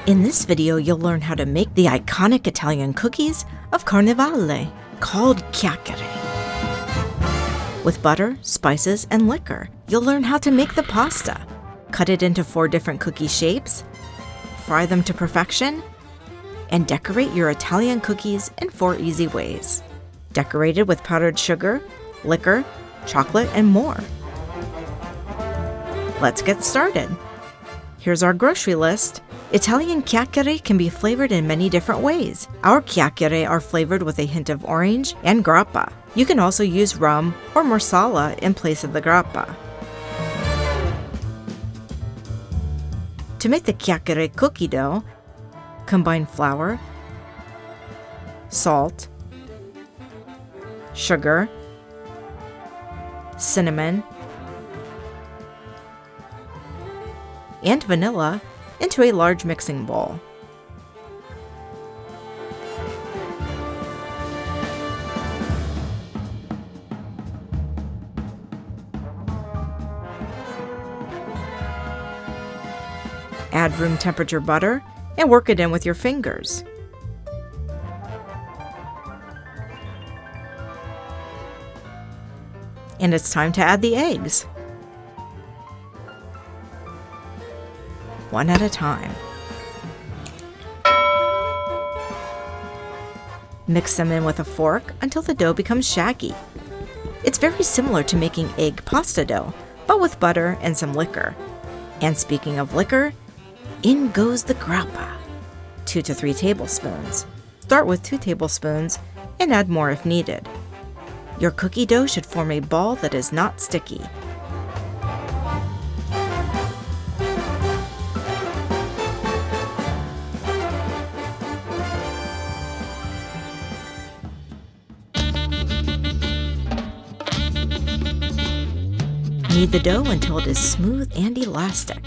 In this video, you'll learn how to make the iconic Italian cookies of Carnevale, called Chiacchiere. With butter, spices, and liquor, you'll learn how to make the pasta, cut it into 4 different cookie shapes, fry them to perfection, and decorate your Italian cookies in 4 easy ways. Decorated with powdered sugar, liquor, chocolate, and more. Let's get started. Here's our grocery list. Italian chiacchiere can be flavored in many different ways. Our chiacchiere are flavored with a hint of orange and grappa. You can also use rum or marsala in place of the grappa. To make the chiacchiere cookie dough, combine flour, salt, sugar, cinnamon, and vanilla into a large mixing bowl. Add room temperature butter and work it in with your fingers. And it's time to add the eggs. One at a time. Mix them in with a fork until the dough becomes shaggy. It's very similar to making egg pasta dough, but with butter and some liquor. And speaking of liquor, in goes the grappa. 2 to 3 tablespoons. Start with 2 tablespoons and add more if needed. Your cookie dough should form a ball that is not sticky. Knead the dough until it is smooth and elastic.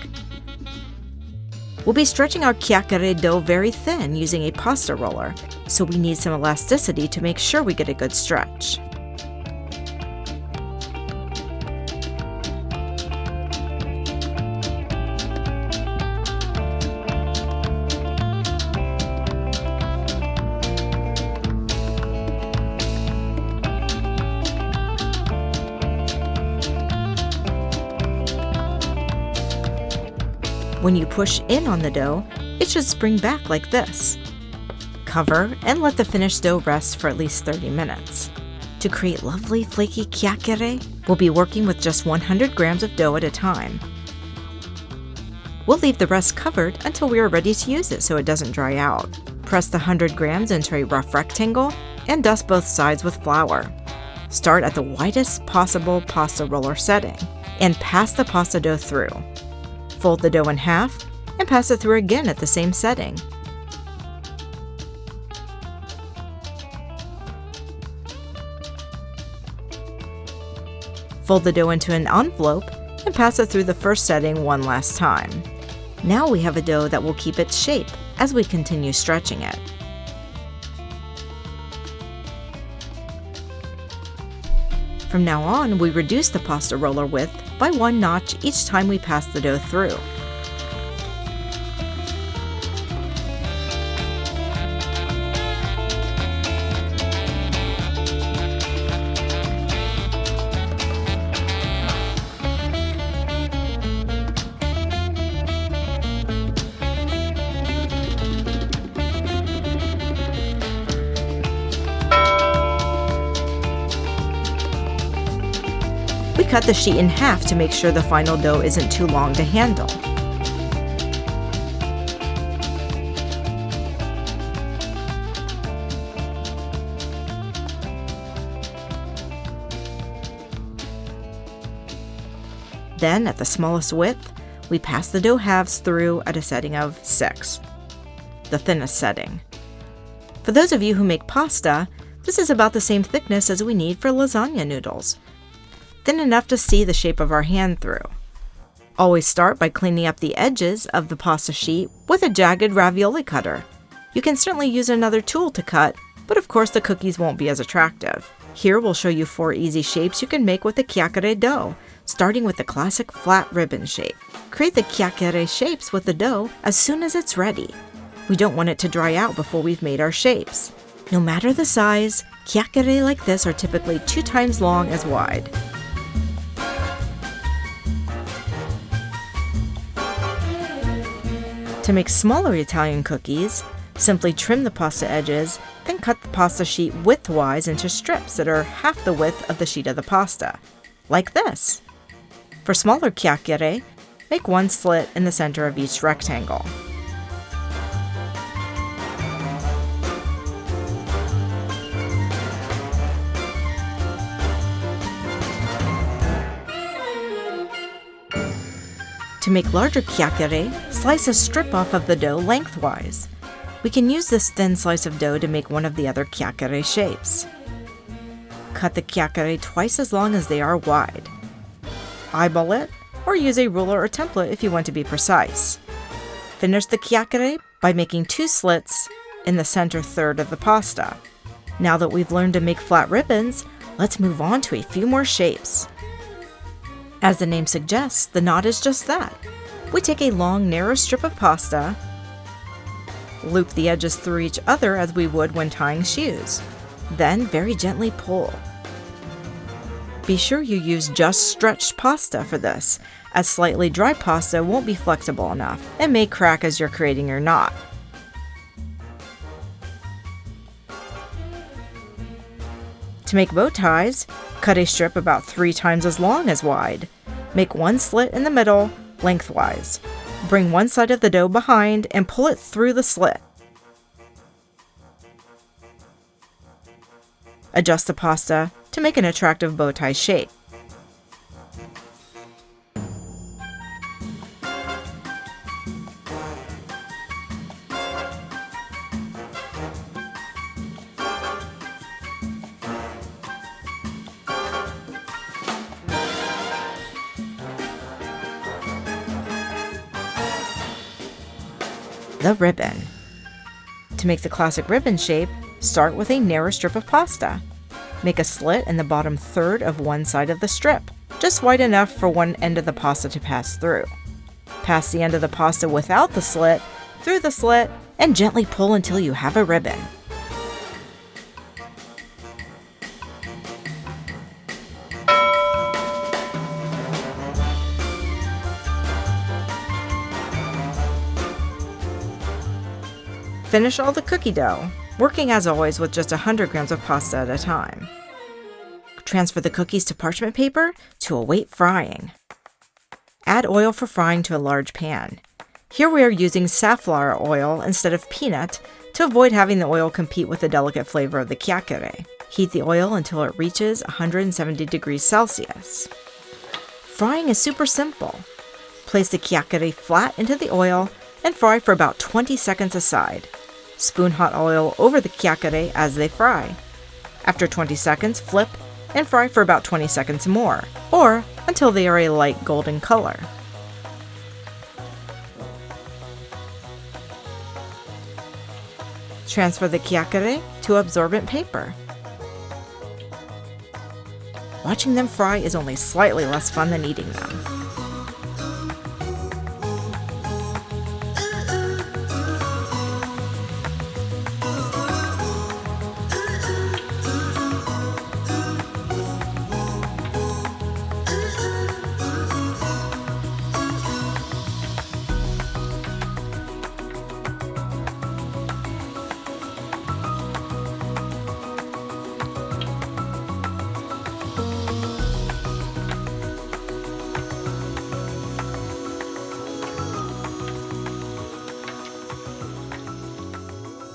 We'll be stretching our chiacchiere dough very thin using a pasta roller, so we need some elasticity to make sure we get a good stretch. When you push in on the dough, it should spring back like this. Cover and let the finished dough rest for at least 30 minutes. To create lovely flaky chiacchiere, we'll be working with just 100 grams of dough at a time. We'll leave the rest covered until we are ready to use it so it doesn't dry out. Press the 100 grams into a rough rectangle and dust both sides with flour. Start at the widest possible pasta roller setting and pass the pasta dough through. Fold the dough in half and pass it through again at the same setting. Fold the dough into an envelope and pass it through the first setting one last time. Now we have a dough that will keep its shape as we continue stretching it. From now on, we reduce the pasta roller width by 1 notch each time we pass the dough through. We cut the sheet in half to make sure the final dough isn't too long to handle. Then, at the smallest width, we pass the dough halves through at a setting of 6, the thinnest setting. For those of you who make pasta, this is about the same thickness as we need for lasagna noodles. Thin enough to see the shape of our hand through. Always start by cleaning up the edges of the pasta sheet with a jagged ravioli cutter. You can certainly use another tool to cut, but of course the cookies won't be as attractive. Here we'll show you 4 easy shapes you can make with the chiacchiere dough, starting with the classic flat ribbon shape. Create the chiacchiere shapes with the dough as soon as it's ready. We don't want it to dry out before we've made our shapes. No matter the size, chiacchiere like this are typically 2 times long as wide. To make smaller Italian cookies, simply trim the pasta edges, then cut the pasta sheet widthwise into strips that are half the width of the sheet of the pasta, like this. For smaller chiacchiere, make 1 slit in the center of each rectangle. To make larger chiacchiere, slice a strip off of the dough lengthwise. We can use this thin slice of dough to make one of the other chiacchiere shapes. Cut the chiacchiere twice as long as they are wide. Eyeball it, or use a ruler or template if you want to be precise. Finish the chiacchiere by making 2 slits in the center third of the pasta. Now that we've learned to make flat ribbons, let's move on to a few more shapes. As the name suggests, the knot is just that. We take a long, narrow strip of pasta, loop the edges through each other as we would when tying shoes, then very gently pull. Be sure you use just stretched pasta for this, as slightly dry pasta won't be flexible enough and may crack as you're creating your knot. To make bow ties, cut a strip about 3 times as long as wide. Make 1 slit in the middle, lengthwise. Bring one side of the dough behind and pull it through the slit. Adjust the pasta to make an attractive bow tie shape. The ribbon. To make the classic ribbon shape, start with a narrow strip of pasta. Make a slit in the bottom third of one side of the strip, just wide enough for one end of the pasta to pass through. Pass the end of the pasta without the slit through the slit and gently pull until you have a ribbon. Finish all the cookie dough, working as always with just 100 grams of pasta at a time. Transfer the cookies to parchment paper to await frying. Add oil for frying to a large pan. Here we are using safflower oil instead of peanut to avoid having the oil compete with the delicate flavor of the chiacchiere. Heat the oil until it reaches 170 degrees Celsius. Frying is super simple. Place the chiacchiere flat into the oil and fry for about 20 seconds aside. Spoon hot oil over the chiacchiere as they fry. After 20 seconds, flip and fry for about 20 seconds more, or until they are a light golden color. Transfer the chiacchiere to absorbent paper. Watching them fry is only slightly less fun than eating them.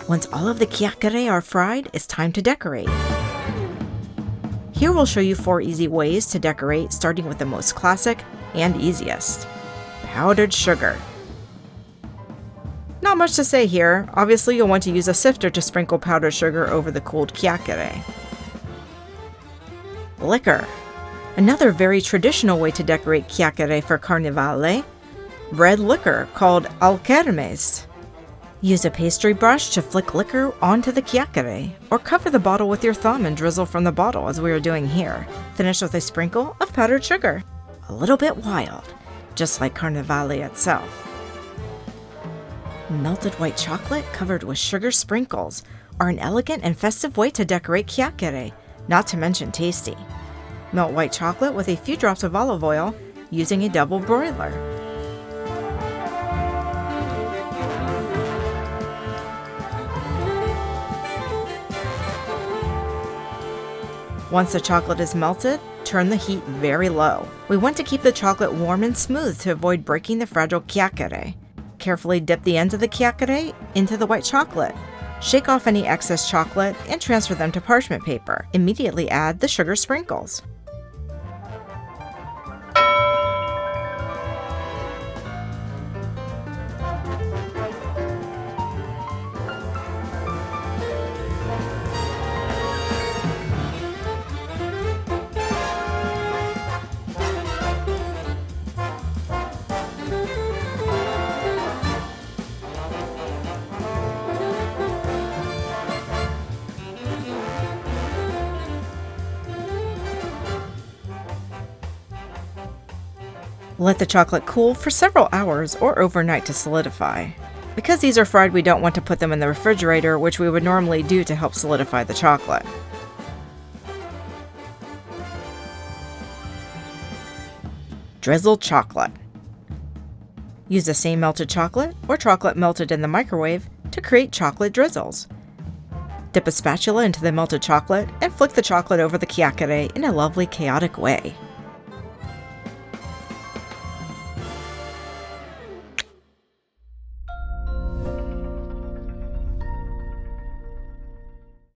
Once all of the chiacchiere are fried, it's time to decorate. Here we'll show you 4 easy ways to decorate, starting with the most classic and easiest. Powdered sugar. Not much to say here. Obviously you'll want to use a sifter to sprinkle powdered sugar over the cooled chiacchiere. Liquor. Another very traditional way to decorate chiacchiere for Carnevale. Red liquor called alkermes. Use a pastry brush to flick liquor onto the chiacchiere, or cover the bottle with your thumb and drizzle from the bottle as we are doing here. Finish with a sprinkle of powdered sugar. A little bit wild, just like Carnevale itself. Melted white chocolate covered with sugar sprinkles are an elegant and festive way to decorate chiacchiere, not to mention tasty. Melt white chocolate with a few drops of olive oil using a double broiler. Once the chocolate is melted, turn the heat very low. We want to keep the chocolate warm and smooth to avoid breaking the fragile chiacchiere. Carefully dip the ends of the chiacchiere into the white chocolate. Shake off any excess chocolate and transfer them to parchment paper. Immediately add the sugar sprinkles. Let the chocolate cool for several hours or overnight to solidify. Because these are fried, we don't want to put them in the refrigerator, which we would normally do to help solidify the chocolate. Drizzled chocolate. Use the same melted chocolate or chocolate melted in the microwave to create chocolate drizzles. Dip a spatula into the melted chocolate and flick the chocolate over the chiacchiere in a lovely chaotic way.